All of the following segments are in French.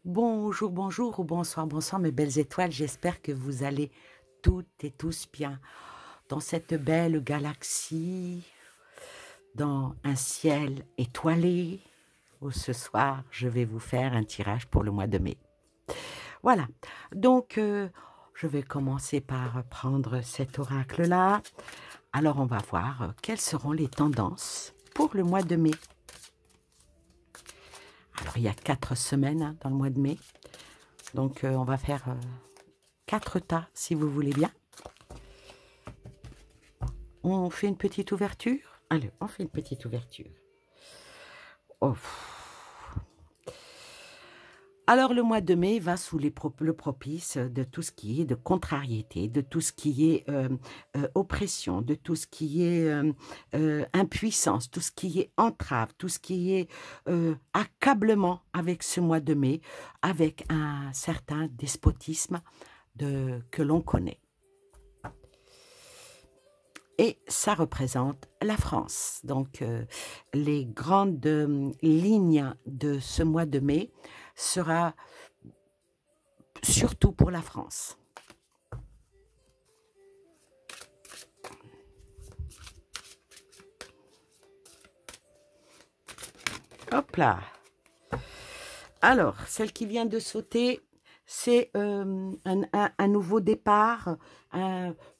Bonjour, bonjour ou bonsoir, bonsoir mes belles étoiles. J'espère que vous allez toutes et tous bien dans cette belle galaxie, dans un ciel étoilé, où ce soir je vais vous faire un tirage pour le mois de mai. Voilà, donc je vais commencer par prendre cet oracle-là. Alors on va voir quelles seront les tendances pour le mois de mai. Alors il y a 4 semaines dans le mois de mai. Donc, on va faire 4 tas, si vous voulez bien. On fait une petite ouverture. Allez, on fait une petite ouverture. Oh. Alors, le mois de mai va sous le propice de tout ce qui est de contrariété, de tout ce qui est oppression, de tout ce qui est impuissance, tout ce qui est entrave, tout ce qui est accablement avec ce mois de mai, avec un certain despotisme que l'on connaît. Et ça représente la France. Donc, les grandes lignes de ce mois de mai sera surtout pour la France. Hop là. Alors, celle qui vient de sauter, c'est un nouveau départ,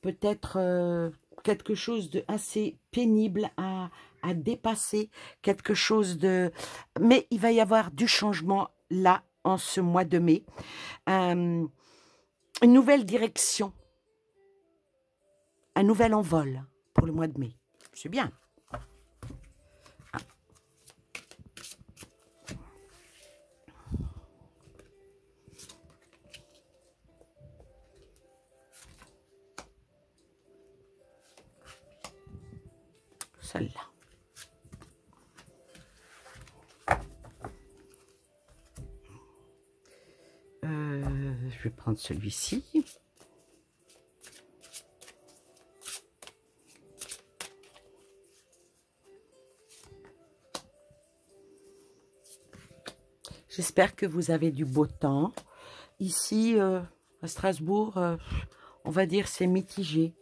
peut-être quelque chose de assez pénible à dépasser, quelque chose de... Mais il va y avoir du changement là, en ce mois de mai. Une nouvelle direction, un nouvel envol pour le mois de mai. C'est bien. Celle-là. Je vais prendre celui-ci. J'espère que vous avez du beau temps. Ici, à Strasbourg, on va dire c'est mitigé.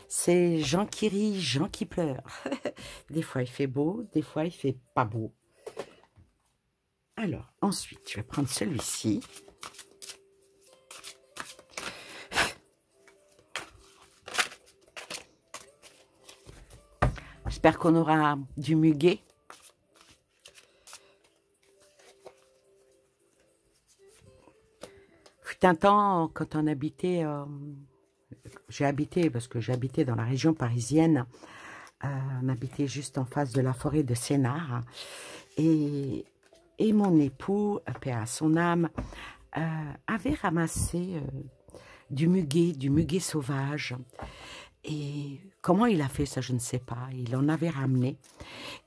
C'est gens qui rient, gens qui pleurent. Des fois, il fait beau, des fois, il fait pas beau. Alors, ensuite, je vais prendre celui-ci. J'espère qu'on aura du muguet. Fut un temps, quand on habitait... j'ai habité, parce que j'habitais dans la région parisienne, on habitait juste en face de la forêt de Sénart. Et mon époux, paix à son âme, avait ramassé du muguet sauvage. Et comment il a fait ça, je ne sais pas. Il en avait ramené.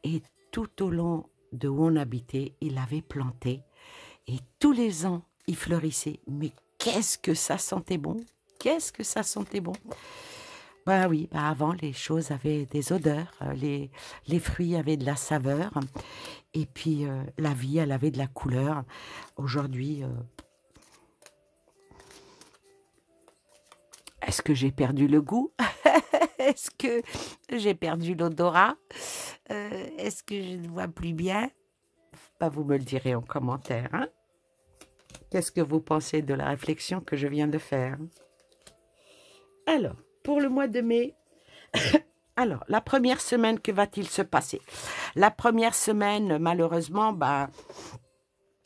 Et tout au long de où on habitait, il l'avait planté. Et tous les ans, il fleurissait. Mais qu'est-ce que ça sentait bon! Qu'est-ce que ça sentait bon! Bah oui, bah avant, les choses avaient des odeurs. Les fruits avaient de la saveur. Et puis, la vie, elle avait de la couleur. Aujourd'hui, est-ce que j'ai perdu le goût? Est-ce que j'ai perdu l'odorat? Est-ce que je ne vois plus bien? Bah, vous me le direz en commentaire. Hein? Qu'est-ce que vous pensez de la réflexion que je viens de faire? Alors, pour le mois de mai, alors, la première semaine, que va-t-il se passer? La première semaine, malheureusement, bah,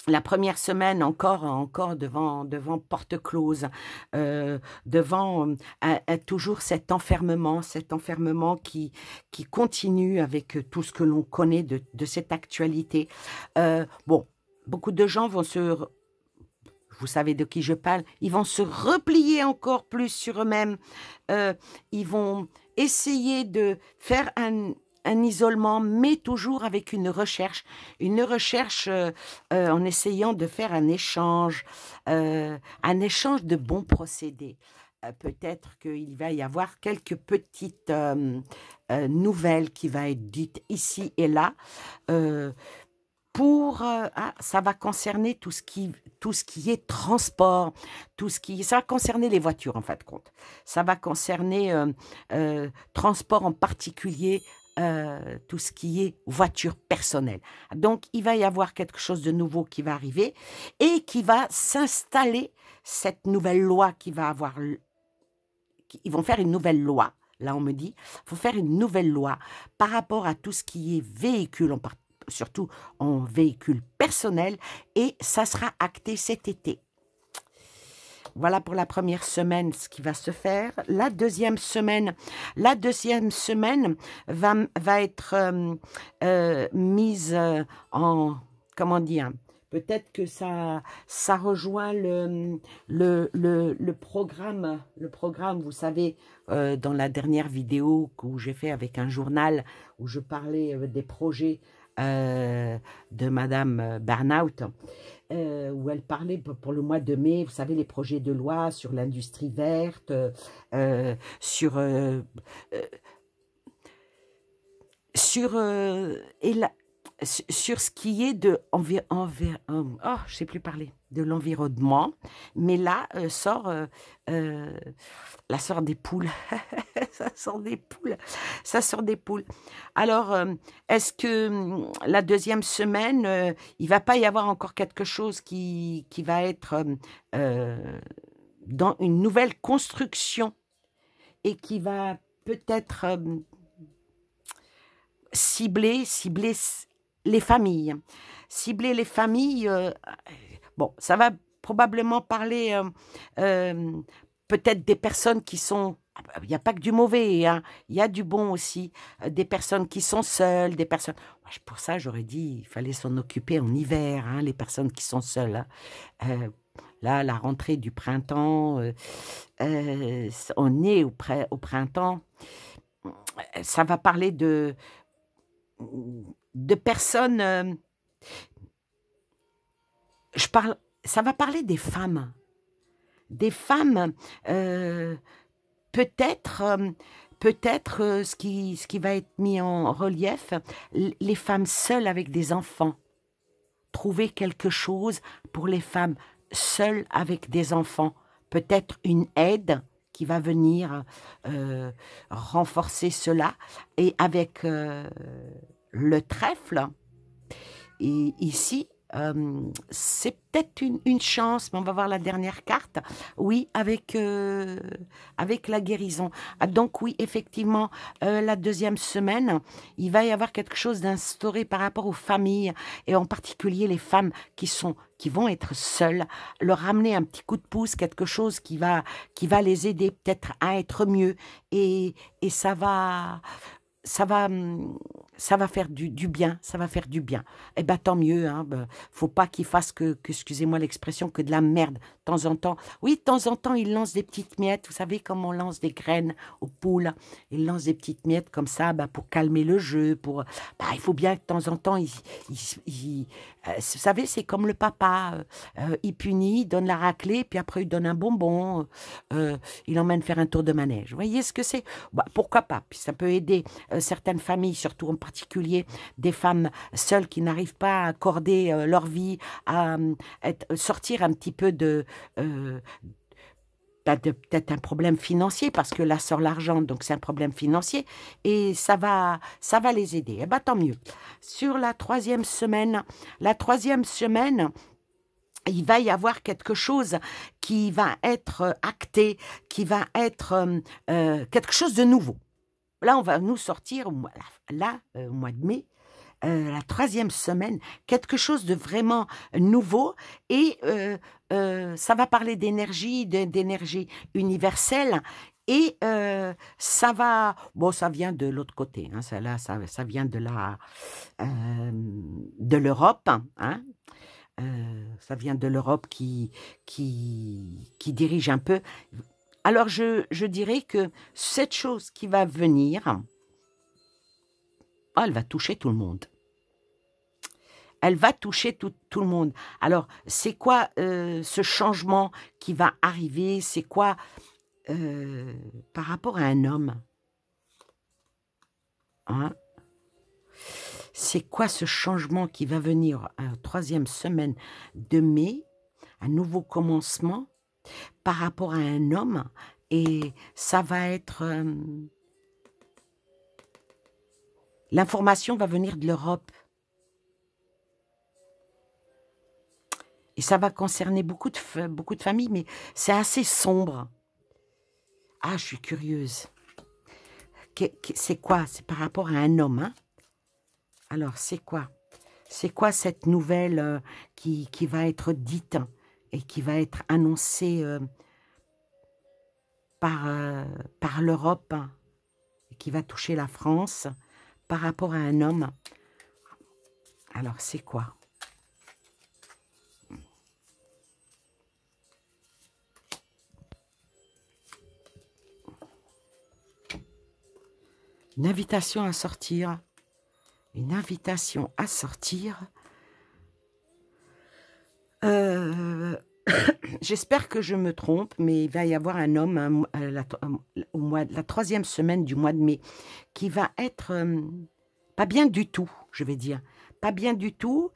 la première semaine encore devant porte close, devant toujours cet enfermement qui continue avec tout ce que l'on connaît de cette actualité. Bon, beaucoup de gens vont vous savez de qui je parle, ils vont se replier encore plus sur eux-mêmes, ils vont essayer de faire un isolement, mais toujours avec une recherche en essayant de faire un échange de bons procédés. Peut-être qu'il va y avoir quelques petites nouvelles qui vont être dites ici et là, ça va concerner tout ce qui est transport, ça va concerner les voitures en fin de compte. Ça va concerner transport en particulier, tout ce qui est voiture personnelle. Donc, il va y avoir quelque chose de nouveau qui va arriver et qui va s'installer, cette nouvelle loi qui va avoir... Ils vont faire une nouvelle loi. Là, on me dit, il faut faire une nouvelle loi par rapport à tout ce qui est véhicule, surtout en véhicule personnel, et ça sera acté cet été. Voilà pour la première semaine ce qui va se faire. La deuxième semaine va être mise en... Comment dire? Peut-être que ça rejoint le programme, vous savez, dans la dernière vidéo que j'ai fait avec un journal où je parlais des projets de Madame Burnout, où elle parlait pour le mois de mai, vous savez, les projets de loi sur l'industrie verte, sur ce qui est de je sais plus parler, de l'environnement, mais là sort des poules. Ça sort des poules. Alors, est-ce que la deuxième semaine, il va pas y avoir encore quelque chose qui va être dans une nouvelle construction et qui va peut-être cibler les familles. Cibler les familles, bon, ça va probablement parler peut-être des personnes qui sont... Il n'y a pas que du mauvais, hein. Il y a du bon aussi. Des personnes qui sont seules, des personnes... Pour ça, j'aurais dit, il fallait s'en occuper en hiver, hein, les personnes qui sont seules. Hein. Là, la rentrée du printemps, on est au printemps. Ça va parler de personnes... ça va parler des femmes. Des femmes, peut-être ce qui va être mis en relief, les femmes seules avec des enfants. Trouver quelque chose pour les femmes seules avec des enfants. Peut-être une aide qui va venir renforcer cela. Et avec le trèfle, et ici, c'est peut-être une chance, mais on va voir la dernière carte. Oui, avec la guérison. Ah, donc oui, effectivement, la deuxième semaine, il va y avoir quelque chose d'instauré par rapport aux familles, et en particulier les femmes qui vont être seules, leur ramener un petit coup de pouce, quelque chose qui va les aider peut-être à être mieux, et ça va faire du bien, ça va faire du bien. Eh bien, tant mieux, hein, faut pas qu'ils fassent que excusez-moi l'expression, que de la merde, de temps en temps. Oui, de temps en temps, ils lancent des petites miettes, vous savez, comme on lance des graines aux poules, ils lancent des petites miettes comme ça, pour calmer le jeu, il faut bien que de temps en temps, vous savez, c'est comme le papa, il punit, il donne la raclée, puis après il donne un bonbon, il emmène faire un tour de manège. Vous voyez ce que c'est? Pourquoi pas? Puis ça peut aider certaines familles, surtout en particulier des femmes seules qui n'arrivent pas à accorder leur vie, à sortir un petit peu peut-être un problème financier, parce que là sort l'argent, donc c'est un problème financier, et ça va les aider. Eh bien, tant mieux. Sur la troisième semaine, il va y avoir quelque chose qui va être acté, qui va être quelque chose de nouveau. Là, on va nous sortir, au mois de mai, la troisième semaine, quelque chose de vraiment nouveau, et ça va parler d'énergie universelle, et ça vient de l'autre côté, hein, ça vient de l'Europe, hein, ça vient de l'Europe qui dirige un peu. Alors, je dirais que cette chose qui va venir, elle va toucher tout le monde. Elle va toucher tout le monde. Alors, c'est quoi ce changement qui va arriver? C'est quoi par rapport à un homme, hein? C'est quoi ce changement qui va venir à la 3e semaine de mai, un nouveau commencement par rapport à un homme, et ça va être... l'information va venir de l'Europe. Et ça va concerner beaucoup de familles, mais c'est assez sombre. Ah, je suis curieuse. C'est quoi? C'est par rapport à un homme, hein? Alors, c'est quoi? C'est quoi cette nouvelle qui va être dite et qui va être annoncée par l'Europe et qui va toucher la France par rapport à un homme? Alors, c'est quoi? Une invitation à sortir. Une invitation à sortir. J'espère que je me trompe, mais il va y avoir un homme la 3e semaine du mois de mai qui va être pas bien du tout, je vais dire. Pas bien du tout.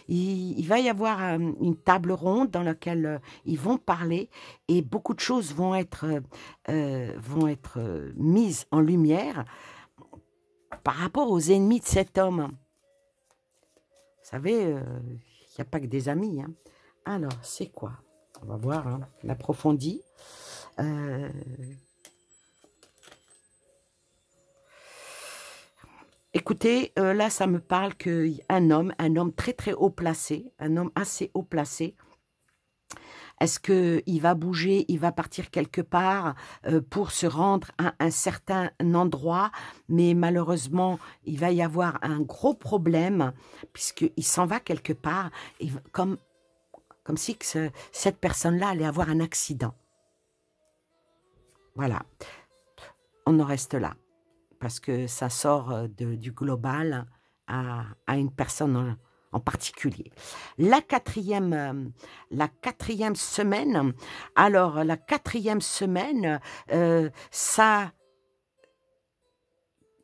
Il va y avoir une table ronde dans laquelle ils vont parler et beaucoup de choses vont être mises en lumière par rapport aux ennemis de cet homme. Vous savez, il n'y a pas que des amis. Hein. Alors, c'est quoi? On va voir, hein, l'approfondie. Écoutez, là, ça me parle qu'un homme très très haut placé, un homme assez haut placé, est-ce qu'il va bouger, il va partir quelque part pour se rendre à un certain endroit, mais malheureusement, il va y avoir un gros problème, puisqu'il s'en va quelque part, et comme si cette personne-là allait avoir un accident. Voilà, on en reste là, parce que ça sort du global à une personne en particulier. La quatrième semaine, alors la 4e semaine, ça,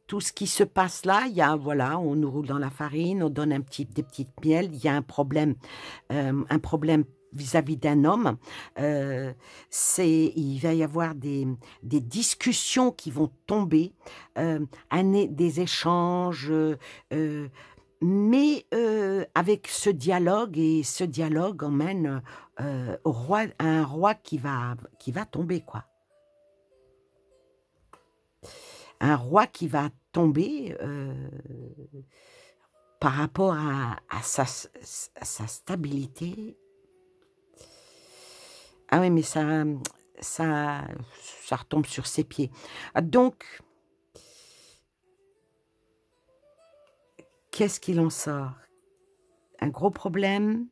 tout ce qui se passe là, il y a, voilà, on nous roule dans la farine, on donne des petites miels, il y a un problème vis-à-vis d'un homme, il va y avoir des discussions qui vont tomber, des échanges, mais avec ce dialogue, et ce dialogue emmène à un roi qui va tomber, quoi. Un roi qui va tomber par rapport à sa stabilité. Ah oui, mais ça retombe sur ses pieds. Donc, qu'est-ce qu'il en sort? Un gros problème.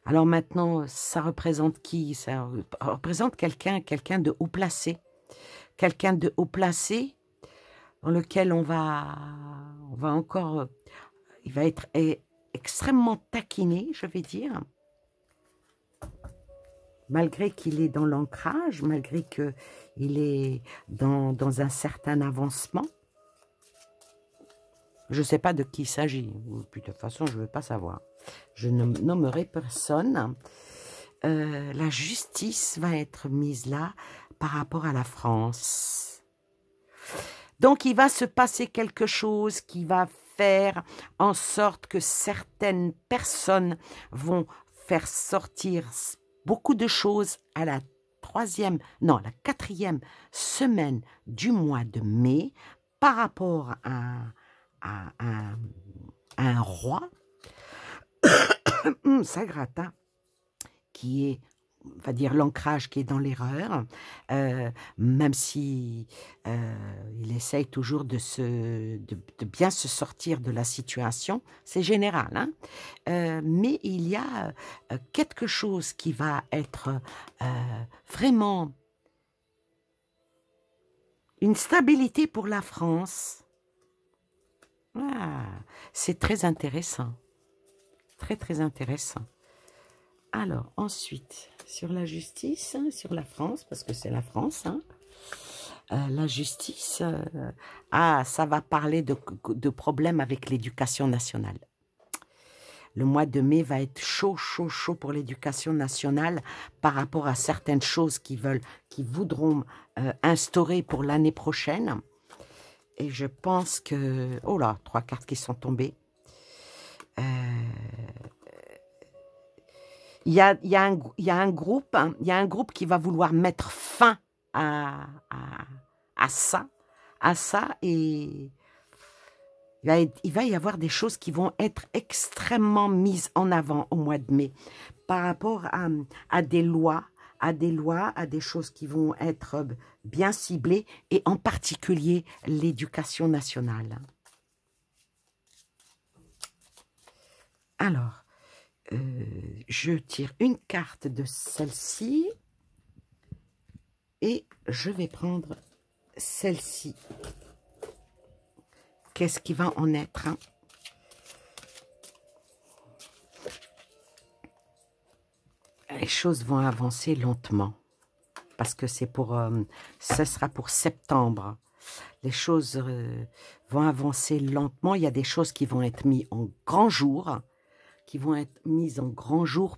Alors maintenant, ça représente qui? Ça représente quelqu'un de haut placé. Quelqu'un de haut placé dans lequel on va encore... il va être extrêmement taquiné, je vais dire. Malgré qu'il est dans l'ancrage, malgré qu'il est dans un certain avancement. Je ne sais pas de qui il s'agit. De toute façon, je ne veux pas savoir. Je ne nommerai personne. La justice va être mise là par rapport à la France. Donc, il va se passer quelque chose qui va faire en sorte que certaines personnes vont faire sortir beaucoup de choses à la 4e semaine du mois de mai par rapport à un roi, ça gratte, hein, qui est, on va dire, l'ancrage qui est dans l'erreur, même si il essaye toujours de bien se sortir de la situation, c'est général, hein, mais il y a quelque chose qui va être vraiment une stabilité pour la France. Ah, c'est très intéressant. Très, très intéressant. Alors, ensuite, sur la justice, hein, sur la France, parce que c'est la France, hein, La justice, ah, ça va parler de problèmes avec l'éducation nationale. Le mois de mai va être chaud, chaud, chaud pour l'éducation nationale par rapport à certaines choses qui voudront instaurer pour l'année prochaine. Et je pense que... Oh là, 3 cartes qui sont tombées. Il y a un groupe qui va vouloir mettre fin à ça, et il va y avoir des choses qui vont être extrêmement mises en avant au mois de mai par rapport à des lois, à des choses qui vont être bien ciblées, et en particulier l'éducation nationale. Alors, je tire une carte de celle-ci et je vais prendre celle-ci. Qu'est-ce qui va en être, hein? Les choses vont avancer lentement parce que c'est pour, ce sera pour septembre. Les choses vont avancer lentement. Il y a des choses qui vont être mises en grand jour,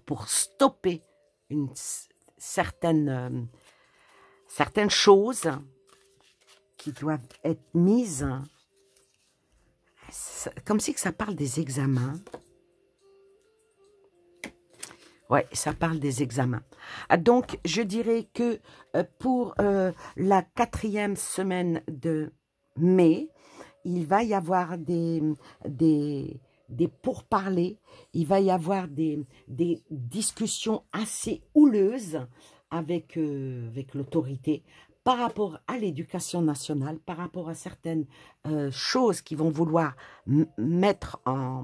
pour stopper certaines choses qui doivent être mises. Comme si que ça parle des examens. Ouais, ça parle des examens. Donc, je dirais que pour la 4e semaine de mai, il va y avoir des pourparlers, il va y avoir des discussions assez houleuses avec l'autorité par rapport à l'éducation nationale, par rapport à certaines choses qui vont vouloir mettre en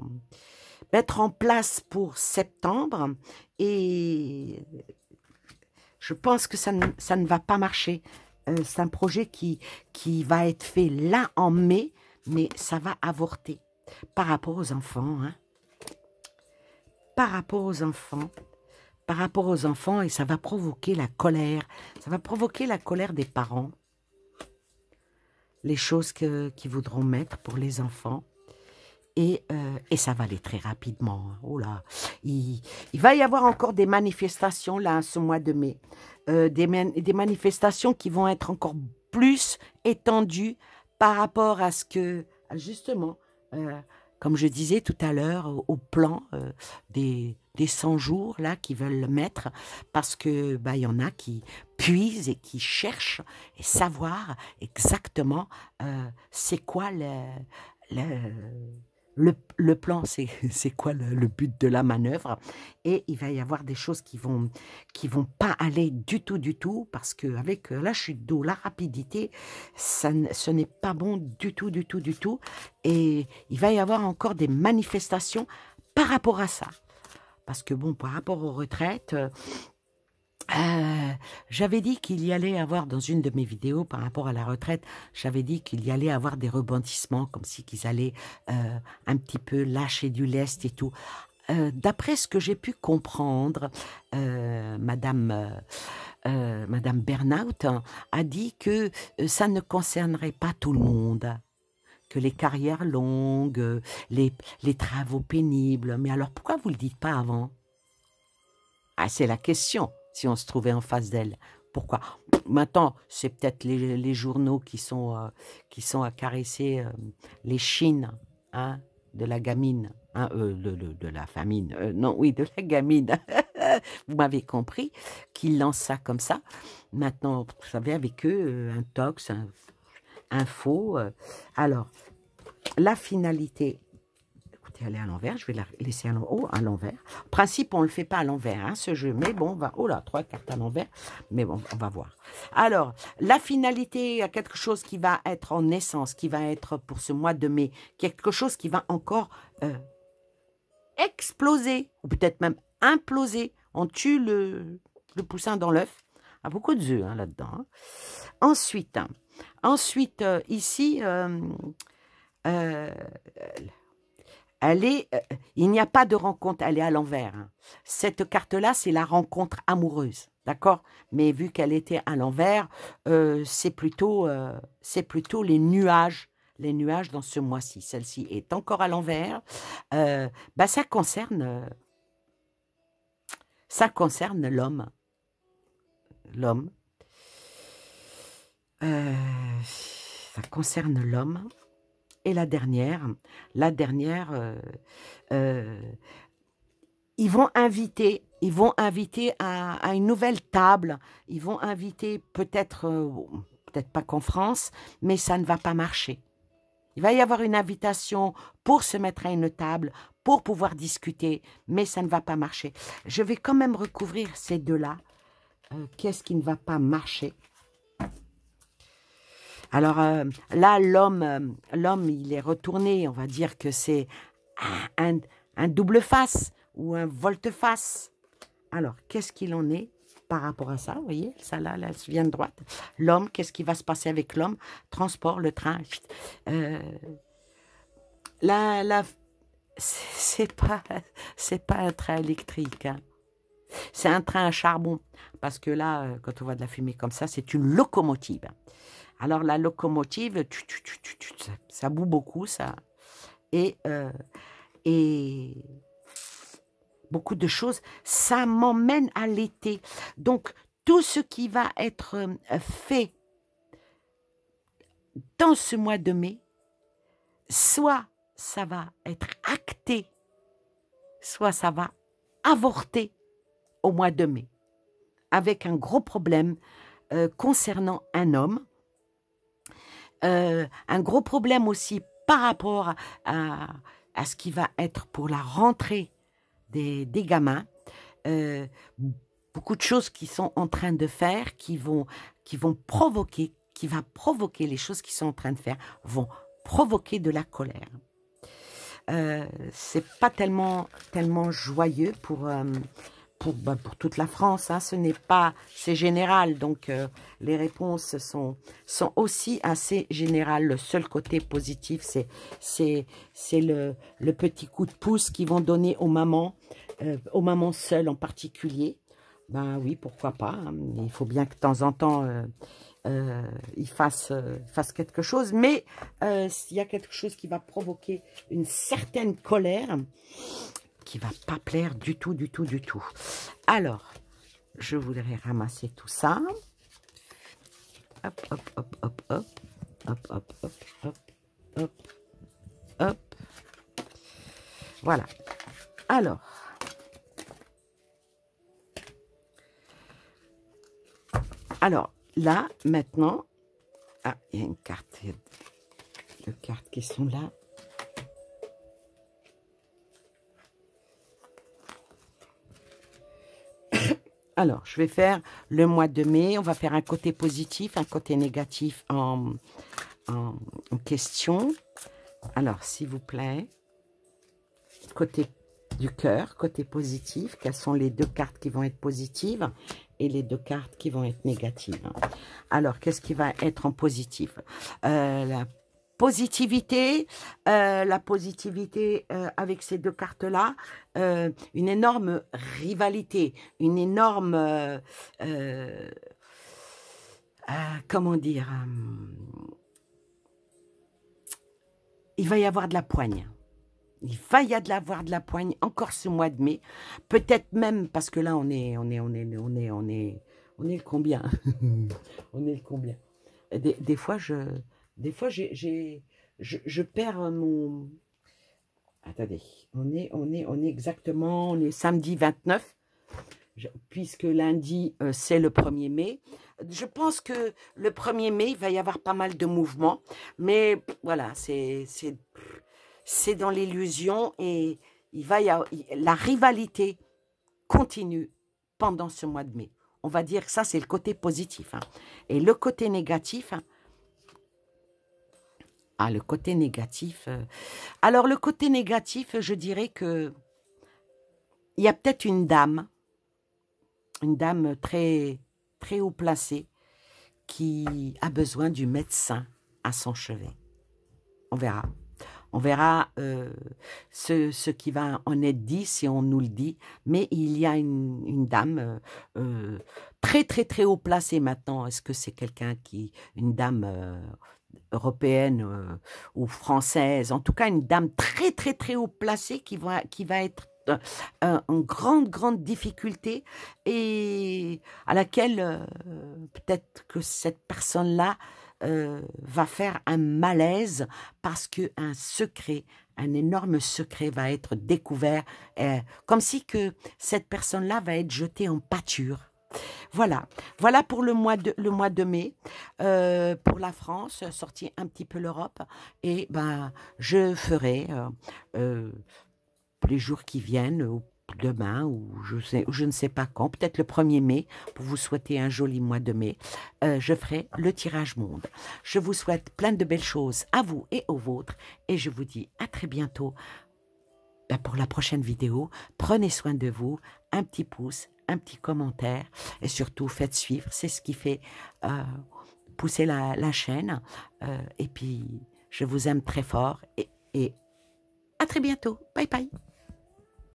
place pour septembre, et je pense que ça ne va pas marcher. C'est un projet qui va être fait là en mai, mais ça va avorter par rapport aux enfants, hein. Par rapport aux enfants, et ça va provoquer la colère. Ça va provoquer la colère des parents. Les choses qu'ils voudront mettre pour les enfants. Et ça va aller très rapidement. Oh là, il va y avoir encore des manifestations là, ce mois de mai. Des manifestations qui vont être encore plus étendues par rapport à ce que, justement, comme je disais tout à l'heure, au plan des 100 jours là qu'ils veulent mettre, parce que il y en a qui puisent et qui cherchent et savoir exactement c'est quoi le plan, c'est quoi le but de la manœuvre. Et il va y avoir des choses qui vont pas aller du tout, parce que avec la chute d'eau, la rapidité, ce n'est pas bon du tout. Et il va y avoir encore des manifestations par rapport à ça. Parce que bon, par rapport aux retraites, j'avais dit qu'il y allait avoir, dans une de mes vidéos par rapport à la retraite, j'avais dit qu'il y allait avoir des rebondissements, comme si qu'ils allaient un petit peu lâcher du lest et tout. D'après ce que j'ai pu comprendre, Madame Bernaut a dit que ça ne concernerait pas tout le monde, que les carrières longues, les travaux pénibles. Mais alors pourquoi vous ne le dites pas avant? Ah, c'est la question. Si on se trouvait en face d'elle. Pourquoi? Maintenant, c'est peut-être les journaux qui sont à caresser les chines, hein, de la gamine, hein, de la famine, non, oui, de la gamine, vous m'avez compris, qui lancent ça comme ça. Maintenant, vous savez, avec eux, un tox, un faux. Alors, la finalité... Elle est à l'envers, je vais la laisser à l'envers. En principe, on ne le fait pas à l'envers, hein, ce jeu, mais bon, on va... Oh là, 3 cartes à l'envers, mais bon, on va voir. Alors, la finalité, il y a quelque chose qui va être en naissance, qui va être pour ce mois de mai, quelque chose qui va encore exploser, ou peut-être même imploser. On tue le poussin dans l'œuf. Il y a beaucoup d'œufs hein, là-dedans. Hein. Ensuite, ici... il n'y a pas de rencontre, elle est à l'envers. Hein. Cette carte-là, c'est la rencontre amoureuse, d'accord? Mais vu qu'elle était à l'envers, c'est plutôt les nuages dans ce mois-ci. Celle-ci est encore à l'envers. Bah, ça concerne l'homme. L'homme. Ça concerne l'homme. Et la dernière, ils vont inviter à une nouvelle table. Ils vont inviter peut-être pas qu'en France, mais ça ne va pas marcher. Il va y avoir une invitation pour se mettre à une table, pour pouvoir discuter, mais ça ne va pas marcher. Je vais quand même recouvrir ces deux-là. Qu'est-ce qui ne va pas marcher? Alors là, l'homme, il est retourné. On va dire que c'est un double face ou un volte-face. Alors, qu'est-ce qu'il en est par rapport à ça? Vous voyez, ça là, elle vient de droite. L'homme, qu'est-ce qui va se passer avec l'homme? Transport, le train. C'est pas un train électrique. Hein. C'est un train à charbon. Parce que là, quand on voit de la fumée comme ça, c'est une locomotive. Alors, la locomotive, ça boue beaucoup, ça. Et beaucoup de choses, ça m'emmène à l'été. Donc, tout ce qui va être fait dans ce mois de mai, soit ça va être acté, soit ça va avorter au mois de mai, avec un gros problème concernant un homme, un gros problème aussi par rapport à ce qui va être pour la rentrée des gamins, beaucoup de choses qui sont en train de faire, qui va provoquer les choses qui sont en train de faire, vont provoquer de la colère. C'est pas tellement joyeux pour toute la France, hein. Ce n'est pas, c'est général, donc les réponses sont aussi assez générales. Le seul côté positif, c'est le petit coup de pouce qu'ils vont donner aux mamans seules en particulier. Ben oui, pourquoi pas, hein. Il faut bien que de temps en temps, ils fassent quelque chose, mais s'il y a quelque chose qui va provoquer une certaine colère, qui va pas plaire du tout. Alors, je voudrais ramasser tout ça. Hop, hop, hop, hop, hop, hop, hop, hop, hop, hop, hop. Voilà. Alors, là, maintenant, ah, il y a une carte, il y a deux cartes qui sont là. Alors, je vais faire le mois de mai. On va faire un côté positif, un côté négatif en question. Alors, s'il vous plaît, côté du cœur, côté positif, quelles sont les deux cartes qui vont être positives et les deux cartes qui vont être négatives. Alors, qu'est-ce qui va être en positif? La positivité avec ces deux cartes-là, une énorme rivalité, une énorme, comment dire, il va y avoir de la poigne. Il va y avoir de la poigne encore ce mois de mai. Peut-être même parce que là, on est le combien? On est le combien? Des fois, je perds mon... Attendez, on est exactement, on est samedi 29, puisque lundi, c'est le 1er mai. Je pense que le 1er mai, il va y avoir pas mal de mouvements, mais voilà, c'est dans l'illusion et la rivalité continue pendant ce mois de mai. On va dire que ça, c'est le côté positif. Hein. Et le côté négatif... le côté négatif... Alors, le côté négatif, je dirais que il y a peut-être une dame très, très haut placée qui a besoin du médecin à son chevet. On verra. On verra ce qui va en être dit si on nous le dit. Mais il y a une dame très, très, très haut placée maintenant. Est-ce que c'est une dame européenne ou française? En tout cas, une dame très, très, très haut placée qui va être en grande, grande difficulté et à laquelle peut-être que cette personne-là va faire un malaise parce qu'un secret, un énorme secret va être découvert, comme si que cette personne-là va être jetée en pâture. Voilà, voilà pour le mois de mai, pour la France, sortir un petit peu l'Europe, et ben je ferai les jours qui viennent, ou demain, ou je ne sais pas quand, peut-être le 1er mai, pour vous souhaiter un joli mois de mai, je ferai le tirage monde. Je vous souhaite plein de belles choses à vous et aux vôtres, et je vous dis à très bientôt pour la prochaine vidéo. Prenez soin de vous, un petit pouce, un petit commentaire, et surtout faites suivre, c'est ce qui fait pousser la chaîne, et puis je vous aime très fort, et à très bientôt, bye bye.